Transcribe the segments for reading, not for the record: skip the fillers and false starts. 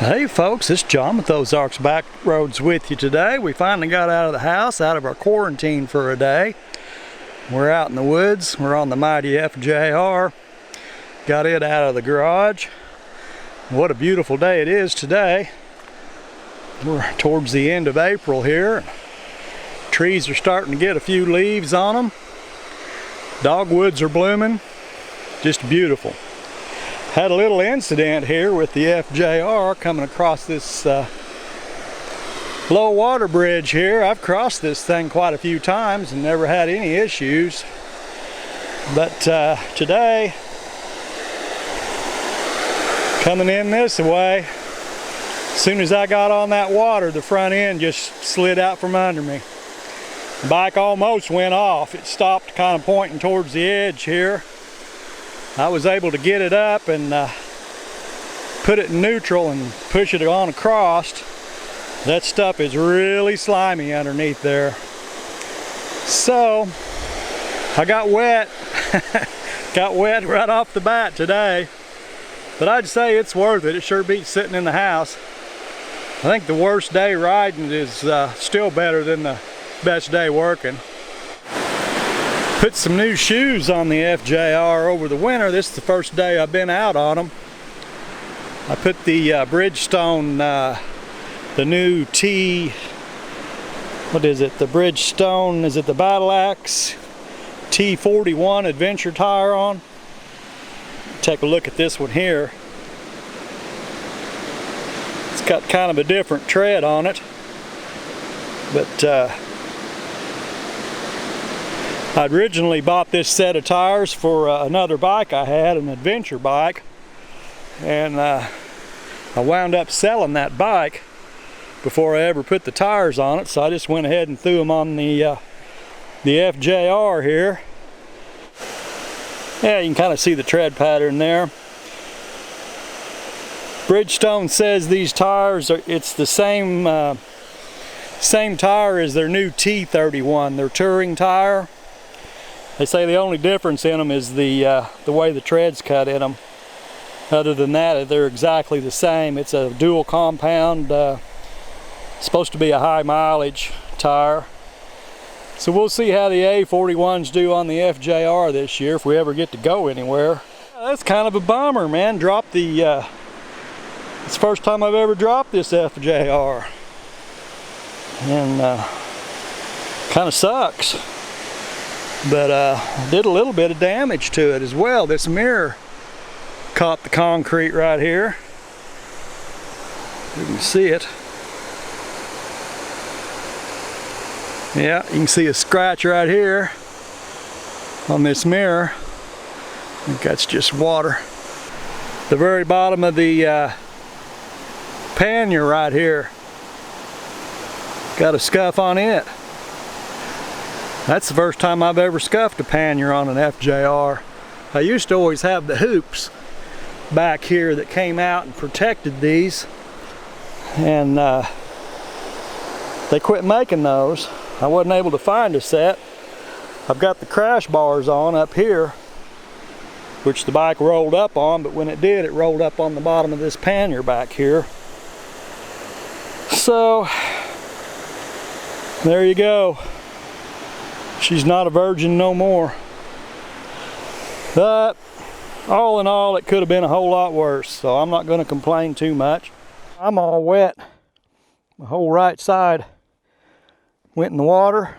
Hey folks, it's John with Ozarks Back Roads with you today. We finally got out of the house, out of our quarantine for a day. We're out in the woods. We're on the mighty FJR. Got it out of the garage. What a beautiful day it is today. We're towards the end of April here. Trees are starting to get a few leaves on them. Dogwoods are blooming. Just beautiful. Had a little incident here with the FJR coming across this low water bridge here. I've crossed this thing quite a few times and never had any issues. But today, coming in this way, as soon as I got on that water, the front end just slid out from under me. The bike almost went off. It stopped kind of pointing towards the edge here. I was able to get it up and put it in neutral and push it on across. That stuff is really slimy underneath there. So I got wet. Got wet right off the bat today. But I'd say it's worth it. It sure beats sitting in the house. I think the worst day riding is still better than the best day working. Put some new shoes on the FJR over the winter. This is the first day I've been out on them. I put the Bridgestone, the new what is it? The Bridgestone, is it the Battle Axe T41 Adventure tire on? Take a look at this one here. It's got kind of a different tread on it, but I'd originally bought this set of tires for another bike I had, an adventure bike, and I wound up selling that bike before I ever put the tires on it, so I just went ahead and threw them on the FJR here. Yeah, you can kind of see the tread pattern there. Bridgestone says these tires it's the same tire as their new T31, their touring tire. They say the only difference in them is the way the tread's cut in them. Other than that, they're exactly the same. It's a dual compound, supposed to be a high mileage tire. So we'll see how the A41s do on the FJR this year if we ever get to go anywhere. That's kind of a bummer, man. It's the first time I've ever dropped this FJR. And kind of sucks. But did a little bit of damage to it as well. This mirror caught the concrete right here. You can see it. Yeah, you can see a scratch right here on this mirror. I think that's just water. The very bottom of the pannier right here got a scuff on it. That's the first time I've ever scuffed a pannier on an FJR. I used to always have the hoops back here that came out and protected these, and they quit making those. I wasn't able to find a set. I've got the crash bars on up here, which the bike rolled up on, but when it did, it rolled up on the bottom of this pannier back here. So there you go. She's not a virgin no more. But all in all, it could have been a whole lot worse, so I'm not going to complain too much. I'm all wet. My whole right side went in the water.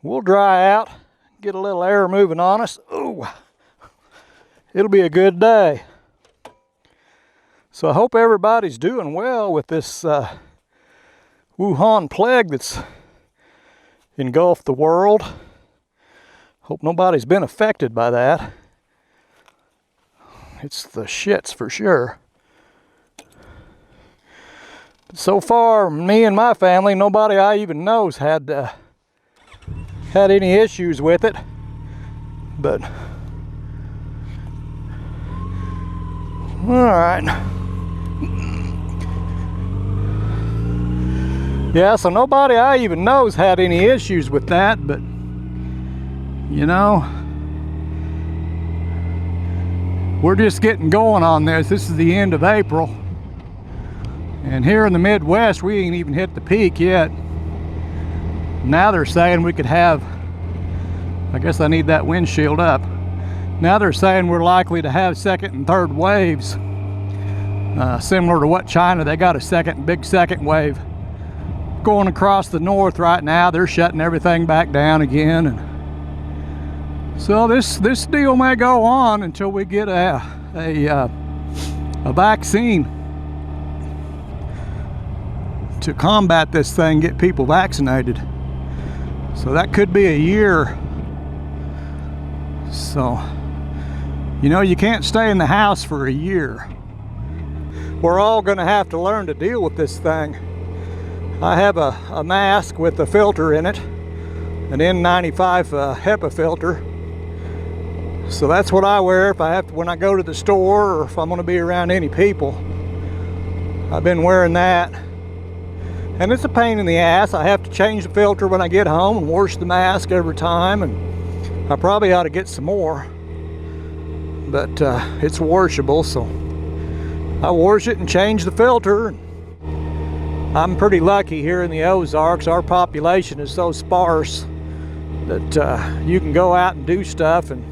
We'll dry out, get a little air moving on us. Ooh, it'll be a good day. So I hope everybody's doing well with this Wuhan plague that's engulfed the world. Hope nobody's been affected by that. It's the shits for sure. But so far, me and my family, nobody I even know's had any issues with it. But all right. Yeah, so nobody I even know's had any issues with that, but you know, we're just getting going on this. This is the end of April. And here in the Midwest, we ain't even hit the peak yet. Now they're saying we could have, I guess I need that windshield up. Now they're saying we're likely to have second and third waves. Similar to what China, they got a big second wave going across the north right now. They're shutting everything back down again. And so this deal may go on until we get a vaccine to combat this thing, get people vaccinated. So that could be a year. So, you know, you can't stay in the house for a year. We're all gonna have to learn to deal with this thing. I have a mask with a filter in it, an N95 HEPA filter. So that's what I wear if I have to, when I go to the store or if I'm gonna be around any people. I've been wearing that. And it's a pain in the ass. I have to change the filter when I get home and wash the mask every time, and I probably ought to get some more. But it's washable, so I wash it and change the filter. I'm pretty lucky here in the Ozarks. Our population is so sparse that you can go out and do stuff and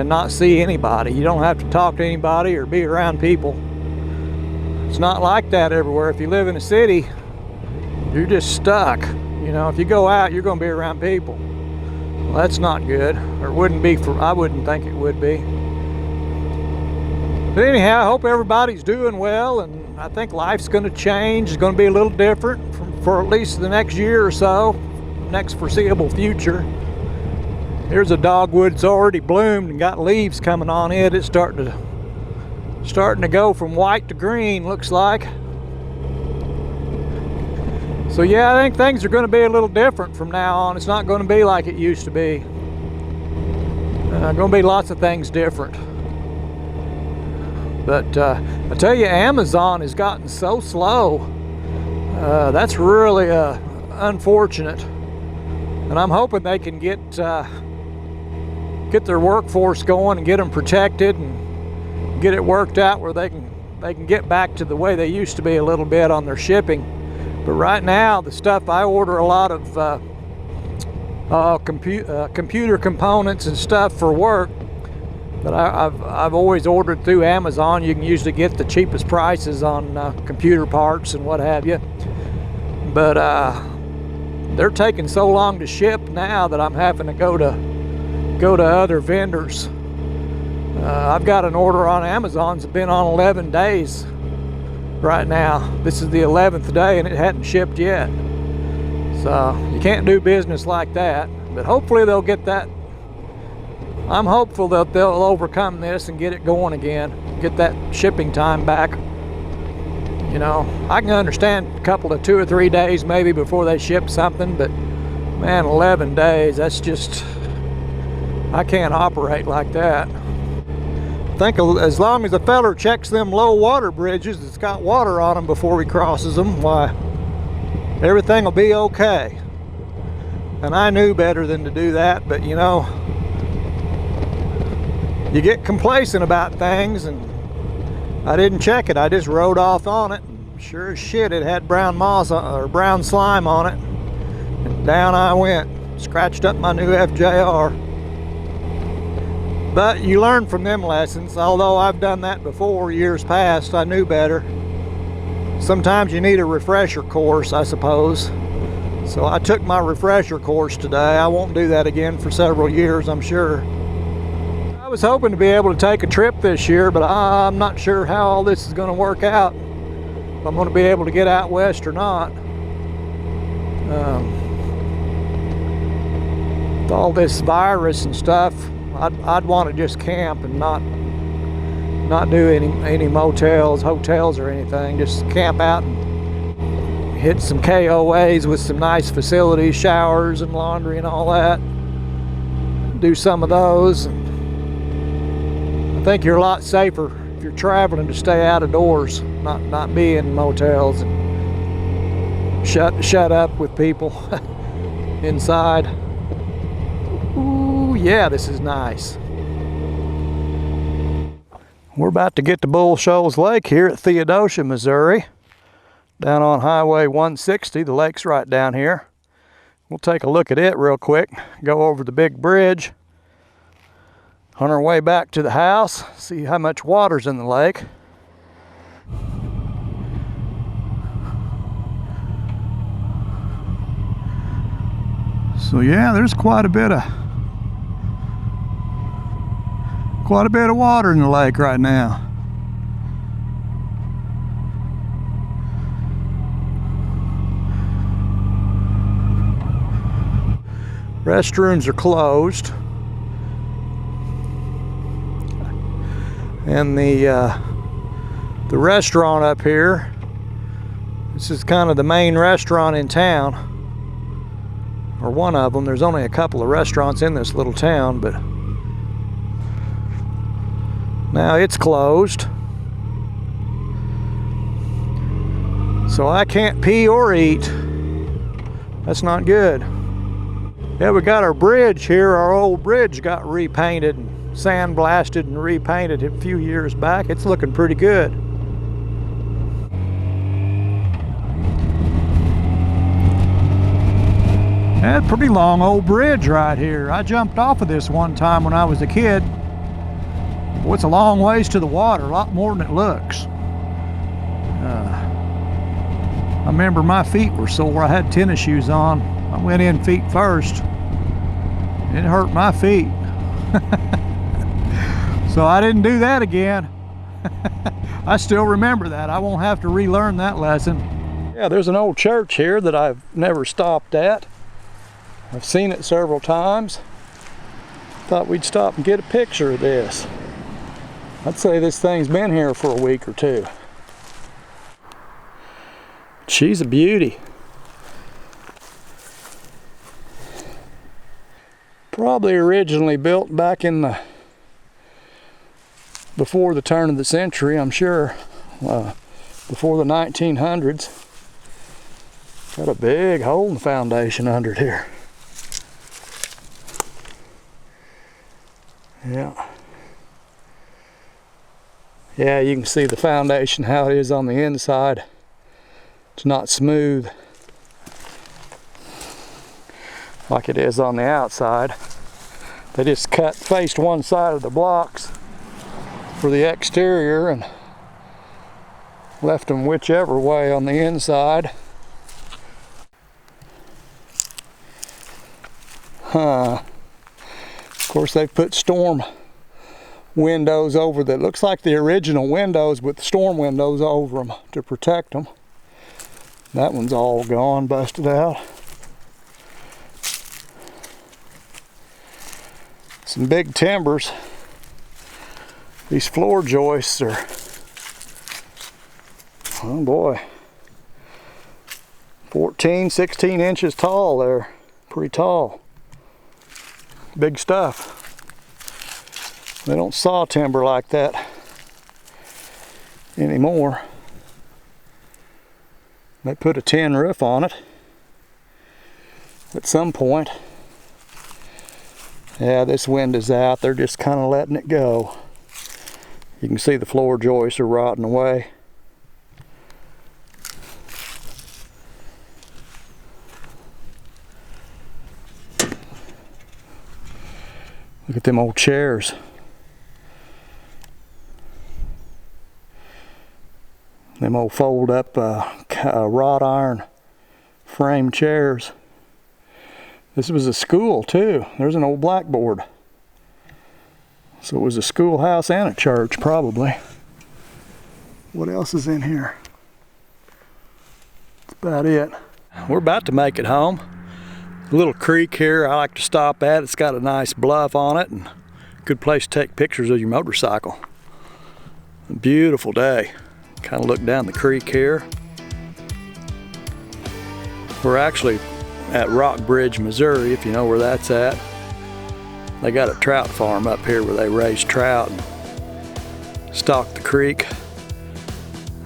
not see anybody. You don't have to talk to anybody or be around people. It's not like that everywhere. If you live in a city, you're just stuck. You know, if you go out, you're going to be around people. Well, that's not good, or it wouldn't be for, I wouldn't think it would be. But anyhow, I hope everybody's doing well, and I think life's going to change. It's going to be a little different for at least the next year or so, next foreseeable future. Here's a dogwood that's already bloomed and got leaves coming on it. It's starting to go from white to green, looks like. So yeah, I think things are going to be a little different from now on. It's not going to be like it used to be. Going to be lots of things different. But I tell you, Amazon has gotten so slow. That's really unfortunate. And I'm hoping they can get their workforce going and get them protected and get it worked out where they can get back to the way they used to be a little bit on their shipping. But right now, the stuff I order, a lot of computer components and stuff for work that I've always ordered through Amazon. You can usually get the cheapest prices on computer parts and what have you. But they're taking so long to ship now that I'm having to go to other vendors. I've got an order on Amazon that's been on 11 days right now. This is the 11th day and it hadn't shipped yet. So you can't do business like that. But hopefully they'll get that. I'm hopeful that they'll overcome this and get it going again. Get that shipping time back. You know, I can understand a couple of 2 or 3 days maybe before they ship something, but man, 11 days, that's just, I can't operate like that. I think as long as the feller checks them low water bridges that's got water on them before he crosses them, why, everything will be okay. And I knew better than to do that, but you know, you get complacent about things, and I didn't check it. I just rode off on it. And sure as shit, it had brown moss or brown slime on it. And down I went, scratched up my new FJR. But you learn from them lessons. Although I've done that before, years past, I knew better. Sometimes you need a refresher course, I suppose. So I took my refresher course today. I won't do that again for several years, I'm sure. I was hoping to be able to take a trip this year, but I'm not sure how all this is going to work out. If I'm going to be able to get out west or not. With all this virus and stuff, I'd want to just camp and not do any motels, hotels or anything. Just camp out and hit some KOAs with some nice facilities, showers and laundry and all that. Do some of those. I think you're a lot safer if you're traveling to stay out of doors, not be in motels and shut up with people inside. Ooh, yeah, this is nice. We're about to get to Shoals Lake here at Theodosia, Missouri. Down on Highway 160, the lake's right down here. We'll take a look at it real quick, go over the big bridge, on our way back to the house, see how much water's in the lake. So yeah, there's quite a bit of water in the lake right now. Restrooms are closed, and the restaurant up here, this is kind of the main restaurant in town, or one of them. There's only a couple of restaurants in this little town, but now it's closed, so I can't pee or eat. That's not good. Yeah, we got our bridge here. Our old bridge got repainted, sandblasted and repainted a few years back. It's looking pretty good. That's a pretty long old bridge right here. I jumped off of this one time when I was a kid. Well, it's a long ways to the water, a lot more than it looks. I remember my feet were sore. I had tennis shoes on. I went in feet first. It hurt my feet. So I didn't do that again. I still remember that. I won't have to relearn that lesson. Yeah, there's an old church here that I've never stopped at. I've seen it several times. Thought we'd stop and get a picture of this. I'd say this thing's been here for a week or two. She's a beauty. Probably originally built back in the before the turn of the century, I'm sure, before the 1900s. Got a big hole in the foundation under it here. Yeah, you can see the foundation, how it is on the inside. It's not smooth like it is on the outside. They just faced one side of the blocks for the exterior and left them whichever way on the inside. Of course, they've put storm windows over that. Looks like the original windows with storm windows over them to protect them. That one's all gone, busted out. Some big timbers. These floor joists are, oh boy, 14, 16 inches tall there. Pretty tall. Big stuff. They don't saw timber like that anymore. They put a tin roof on it at some point. Yeah, this wind is out. They're just kind of letting it go. You can see the floor joists are rotting away. Look at them old chairs. Them old fold up wrought iron frame chairs. This was a school too. There's an old blackboard. So it was a schoolhouse and a church probably. What else is in here? That's about it. We're about to make it home. A little creek here I like to stop at. It's got a nice bluff on it and a good place to take pictures of your motorcycle. A beautiful day. Kind of look down the creek here. We're actually at Rock Bridge, Missouri, if you know where that's at. They got a trout farm up here where they raise trout and stock the creek.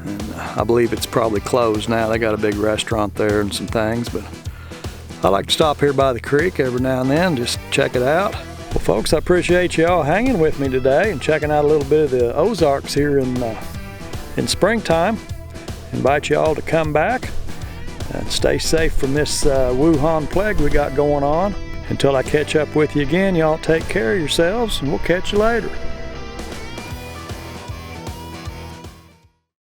And I believe it's probably closed now. They got a big restaurant there and some things, but I like to stop here by the creek every now and then, just check it out. Well folks, I appreciate you all hanging with me today and checking out a little bit of the Ozarks here in springtime. invite you all to come back and stay safe from this Wuhan plague we got going on. Until I catch up with you again, y'all take care of yourselves, and we'll catch you later.